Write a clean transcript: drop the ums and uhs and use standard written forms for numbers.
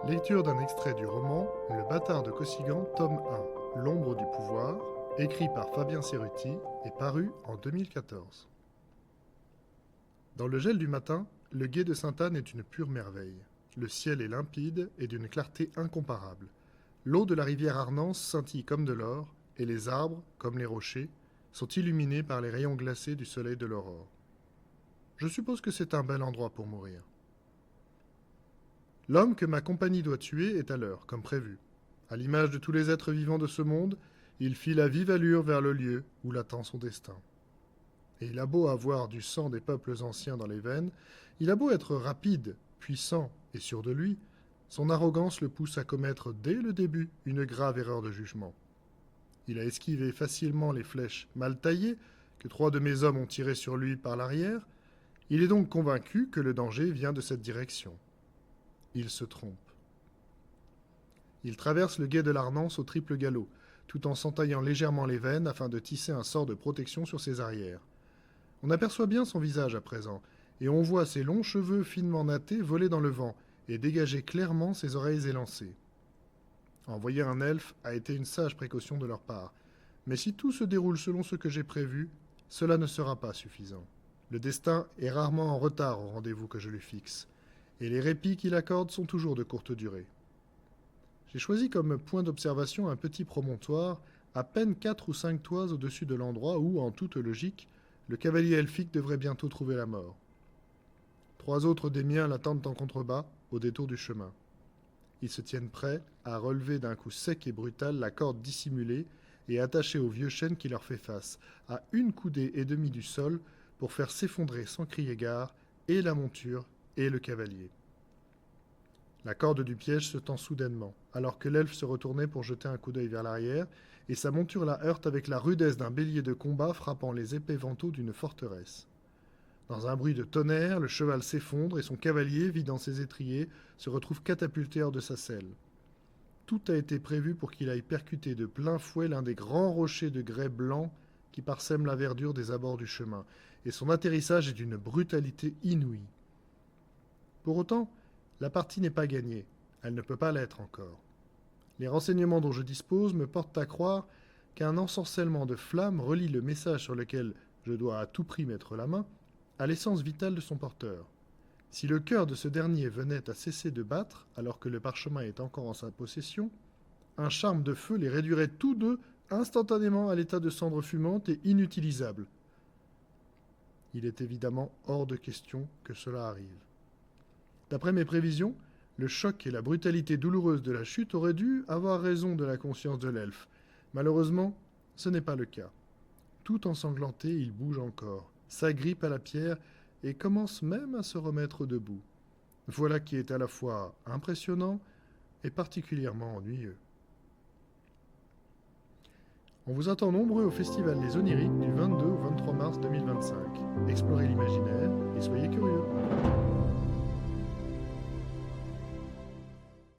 Lecture d'un extrait du roman Le bâtard de Kossighan, tome 1, L'ombre du pouvoir, écrit par Fabien Cerruti et paru en 2014. Dans le gel du matin, le gué de Sainte-Anne est une pure merveille. Le ciel est limpide et d'une clarté incomparable. L'eau de la rivière Arnance scintille comme de l'or, et les arbres, comme les rochers, sont illuminés par les rayons glacés du soleil de l'aurore. Je suppose que c'est un bel endroit pour mourir. L'homme que ma compagnie doit tuer est à l'heure, comme prévu. À l'image de tous les êtres vivants de ce monde, il file à vive allure vers le lieu où l'attend son destin. Et il a beau avoir du sang des peuples anciens dans les veines, il a beau être rapide, puissant et sûr de lui, son arrogance le pousse à commettre dès le début une grave erreur de jugement. Il a esquivé facilement les flèches mal taillées que 3 de mes hommes ont tirées sur lui par l'arrière. Il est donc convaincu que le danger vient de cette direction. Il se trompe. Il traverse le gué de l'Arnance au triple galop, tout en s'entaillant légèrement les veines afin de tisser un sort de protection sur ses arrières. On aperçoit bien son visage à présent, et on voit ses longs cheveux finement nattés voler dans le vent et dégager clairement ses oreilles élancées. Envoyer un elfe a été une sage précaution de leur part, mais si tout se déroule selon ce que j'ai prévu, cela ne sera pas suffisant. Le destin est rarement en retard au rendez-vous que je lui fixe, et les répits qu'il accorde sont toujours de courte durée. J'ai choisi comme point d'observation un petit promontoire, à peine 4 ou 5 toises au-dessus de l'endroit où, en toute logique, le cavalier elfique devrait bientôt trouver la mort. 3 autres des miens l'attendent en contrebas, au détour du chemin. Ils se tiennent prêts à relever d'un coup sec et brutal la corde dissimulée et attachée au vieux chêne qui leur fait face, à 1 coudée et demie du sol, pour faire s'effondrer sans crier gare et la monture et le cavalier. La corde du piège se tend soudainement, alors que l'elfe se retournait pour jeter un coup d'œil vers l'arrière, et sa monture la heurte avec la rudesse d'un bélier de combat frappant les épais vantaux d'une forteresse. Dans un bruit de tonnerre, le cheval s'effondre et son cavalier, vidant ses étriers, se retrouve catapulté hors de sa selle. Tout a été prévu pour qu'il aille percuter de plein fouet l'un des grands rochers de grès blanc qui parsèment la verdure des abords du chemin, et son atterrissage est d'une brutalité inouïe. Pour autant, la partie n'est pas gagnée. Elle ne peut pas l'être encore. Les renseignements dont je dispose me portent à croire qu'un ensorcellement de flammes relie le message sur lequel je dois à tout prix mettre la main à l'essence vitale de son porteur. Si le cœur de ce dernier venait à cesser de battre alors que le parchemin est encore en sa possession, un charme de feu les réduirait tous deux instantanément à l'état de cendres fumantes et inutilisables. Il est évidemment hors de question que cela arrive. D'après mes prévisions, le choc et la brutalité douloureuse de la chute auraient dû avoir raison de la conscience de l'elfe. Malheureusement, ce n'est pas le cas. Tout ensanglanté, il bouge encore, s'agrippe à la pierre et commence même à se remettre debout. Voilà qui est à la fois impressionnant et particulièrement ennuyeux. On vous attend nombreux au Festival des Oniriques du 22 au 23 mars 2025. Explorez l'imaginaire et soyez curieux.